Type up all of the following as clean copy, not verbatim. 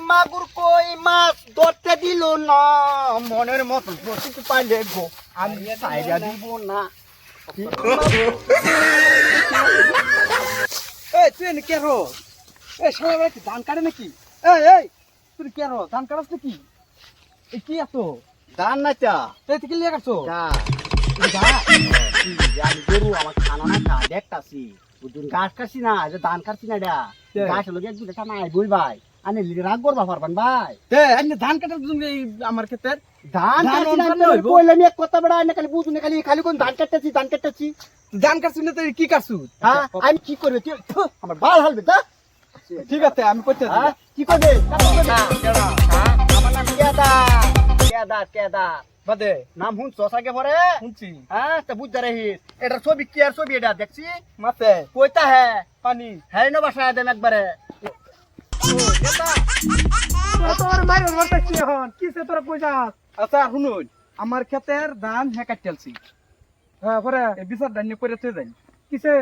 মাগুর কই মাছ ধরতে দিল না মনের মতন প্রস্তুতি পাইলে গো আমি সাইরা দিব না। এই তুই এনে কে রো? এই সবাই কি ধান কাটে নাকি? এই তুই কে রো? ধান কাটছ নাকি? এই কি আছো? ধান না চা তুই থেকে লিয়ে কাটছো? চা এই যা। আমি গরু আমার খানা না খা দেখতাছি বুঝুন গাছ কাটছি না যে ধান কাটছি না এটা গাছ লোক এক দুটা নাই বই ভাই আনে রাগ করবা পারবেন ভাই তে এনে ধান কাটার জন্য এই আমার ক্ষেতের ধান ধান কাটছি না অন্যান্য হইবো। কইলাম এক কথা বড় আনে খালি বুঝুন খালি খালি কোন ধান কাটতেছি ধান কাটছিস না তুই কি কাটছু? হ্যাঁ আমি কি করবে তুই থু, আমার বাল হালবে তা ঠিক আছে আমি করতেছি। হ্যাঁ কি করবে আমার নাম কেদা বাদে নাম হুন সসাকে পরে শুনছি হ্যাঁ তা বুঝতে রহিস এটা ছবি কি আর ছবি এটা দেখছি মাছে কইতা হ্যাঁ পানি হ্যাঁ না বাসায় দেন একবারে তোর মাইর মারতে কি হন কিসে তোরা কই যাস? আচ্ছা শুনুন আমার ক্ষেতের ধান হ্যাঁ কাটতেলছি। হ্যাঁ পরে এই বিচার ধান নিয়ে করে তুই যাই কিসে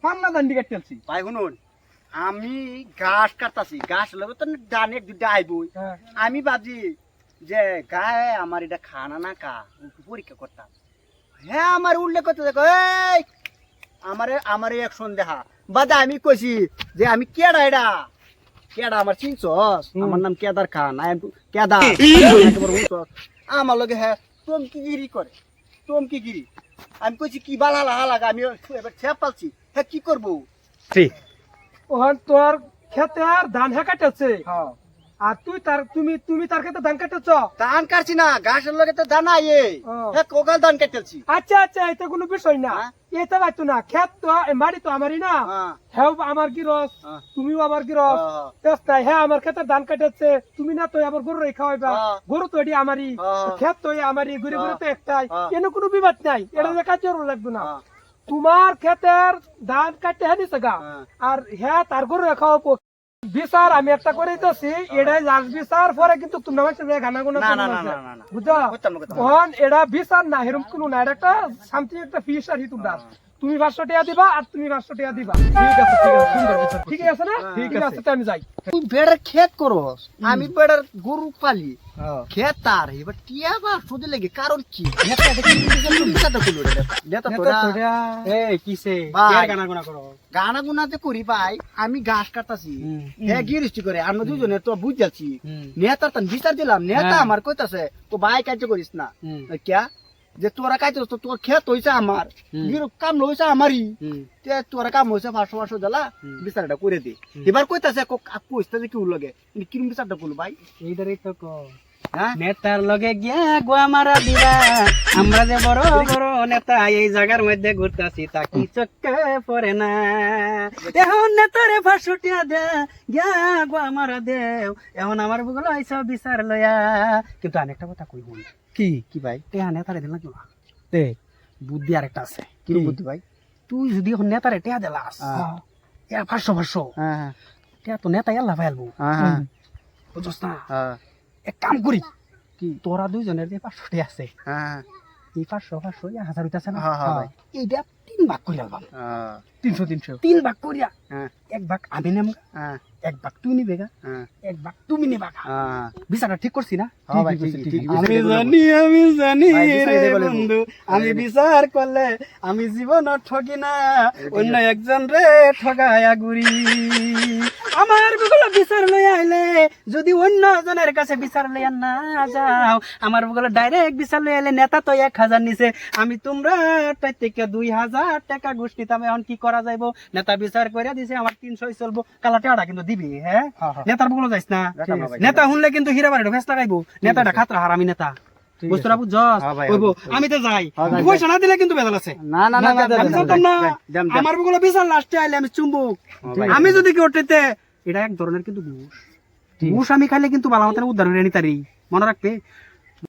পান্না ধান দিয়ে কাটতেলছি। ভাই শুনুন আমি ঘাস কাটতাছি ঘাস লগে তো ডান এক দুটা আইবই হ্যাঁ আমি ভাবছি যে গায়ে আমার এটা খানা না কা পরীক্ষা করতাম হ্যাঁ আমার উল্লেখ করতে দেখো এই আমারে একশন দেখা বাদা আমি কইছি যে আমি কেডা এটা কেডা আমার চিনছস আমার নাম কেদার খান আই এম কেদার একেবারে হুনছস আমার লগে হ্যাঁ টমকিগিরি করে টমকিগিরি আমি কইছি কি বালা লাগা আমি এবার ছেপ পালছি হ্যাঁ কি করবো ঠিক ওহন তোর ক্ষেতের ধান হ্যাঁ কাটতেছে হ্যাঁ আর তুই তার তুমি তার ক্ষেতে ধান কাটতেছ। ধান কাটছি না ঘাসের লগে তো দানা এই ও। হ্যাঁ কোকাল ধান কাটতেছি আচ্ছা এটা কোনো বিষয় না। হ্যাঁ? এটা বাইতো না ক্ষেত তো মাটি তো আমারই না। হ্যাঁ হ্যাঁ আমার গিরস হ্যাঁ। তুমিও আমার গিরস হ্যাঁ। তেস নাই হ্যাঁ আমার ক্ষেতের ধান কাটাচ্ছে তুমি না তো আমার গরু রেখা হইবা হ্যাঁ। গরু তো এটি আমারই হ্যাঁ। ক্ষেত তো আমারই ঘুরে ঘুরে তো একটাই হ্যাঁ। এনে কোনো বিবাদ নাই এটা যে কাজ লাগবে না। হ্যাঁ। তোমার ক্ষেতের ধান কাটতে হ্যাঁ নিছে গা হ্যাঁ। আর হ্যাঁ তার গরু রেখা বিচার আমি একটা করে দিতেছি এটাই লাস্ট বিচার পরে কিন্তু তুমি আমার সাথে গানা গুনা না, না, না, না, না, না। বুঝছো করতাম না, করতাম না। তখন এটা বিচার না এরকম কোনো না এটা একটা শান্তি একটা ফিস আর তোমরা তুমি 500 টাকা দিবা আর তুমি 500 টাকা দিবা। ঠিক আছে সুন্দর বিচার ঠিক আছে না ঠিক আছে তো আমি যাই। তুই বেড়ার ক্ষেত করস আমি বেড়ার গরু পালি ক্ষেত তার এবার টিয়া বা সুদে লেগে কারণ কি গানা গুনাতে করি ভাই আমি ঘাস কাটাছি হ্যাঁ গিরিষ্টি করে আমরা দুজনে তো বুঝ যাচ্ছি নেতা তো বিচার দিলাম নেতা আমার কইতাছে তো ভাই কাজ করিস না ক্যা যে তোরা কাজ তো তোর ক্ষেত হইছে আমার কাম লইছে আমারই তোরা কাম হয়েছে 500 জ্বালা বিচারটা করে দে এবার কইতাছে কইতে কি লাগে কিরম বিচারটা করলো ভাই এইটারই তো কো হ্যাঁ নেতার লগে গিয়া গোয়া মারা দিবা আমরা যে বড় বড় নেতা এই জায়গার মধ্যে ঘুরতাছি তা কি চক্কে পড়ে না এখন নেতারে 500 টাকা দে গিয়া গোয়া মারা দেও এখন আমার বুগল আইসা বিচার লয়া কিন্তু আমি একটা কথা কইব কি কি ভাই টেহা নেতারে দিলা কি তে বুদ্ধি আরেকটা আছে কি বুদ্ধি ভাই তুই যদি এখন নেতারে টেহা দিলাস এ 500 হ্যাঁ টেহা তো নেতা আল্লাহ ফেলবো হ্যাঁ বুঝছ না হ্যাঁ এক কাম করি কি তোরা দুইজনের যে 500 টাকা আছে হ্যাঁ এই 500 1000 হইতাছে না হ্যাঁ, হ্যাঁ, ভাই। এইটা 3 ভাগ কইরা আলবাম 300 3 ভাগ করিয়া হ্যাঁ এক ভাগ আমি নেম হ্যাঁ এক ভাগ তুই নিবে গা হ্যাঁ এক ভাগ তুমি নিবা গা হ্যাঁ বিচারটা ঠিক করছি না হ্যাঁ ভাই ঠিক ঠিক আমি জানি ভাই, বিচার রে দিতে বলে বন্ধু আমি বিচার করলে আমি জীবন ঠকি না অন্য একজন রে ঠগায়া গুরি আমার বুগল বিচার লই আইলে যদি অন্য জনের কাছে বিচার লইয়া না যাও আমার বুগল ডাইরেক্ট বিচার লই আইলে নেতা তো 1000 নিছে আমি তোমরা থেকে 2000 টাকা ঘুষ নিতাম এখন কি করা যাইব নেতা বিচার কইরা দিছে আমার 300 চলবো কালা টাকা কিন্তু দিবি হ্যাঁ নেতার বুগল যাইস না যাইতাম না ভাই, নেতা শুনলে কিন্তু হীরা বাড়ি ফেস লাগাইবো নেতাটা খাতরা হারামি নেতা বুঝতরা বুঝছস হ্যাঁ ভাই, কইবো হ্যাঁ, আমি তো যাই হ্যাঁ ভাই, পয়সা না দিলে কিন্তু বেজাল আছে না না না আমি চলতাম না আমার বুগল বিচার লাস্টে আইলে আমি চুম্বুক আমি যদি কি ওঠেতে এটা এক ধরনের কিন্তু ঘুষ ঘুষ আমি খাইলে কিন্তু বালা মতন উদ্ধার করে নিতারি মনে রাখবে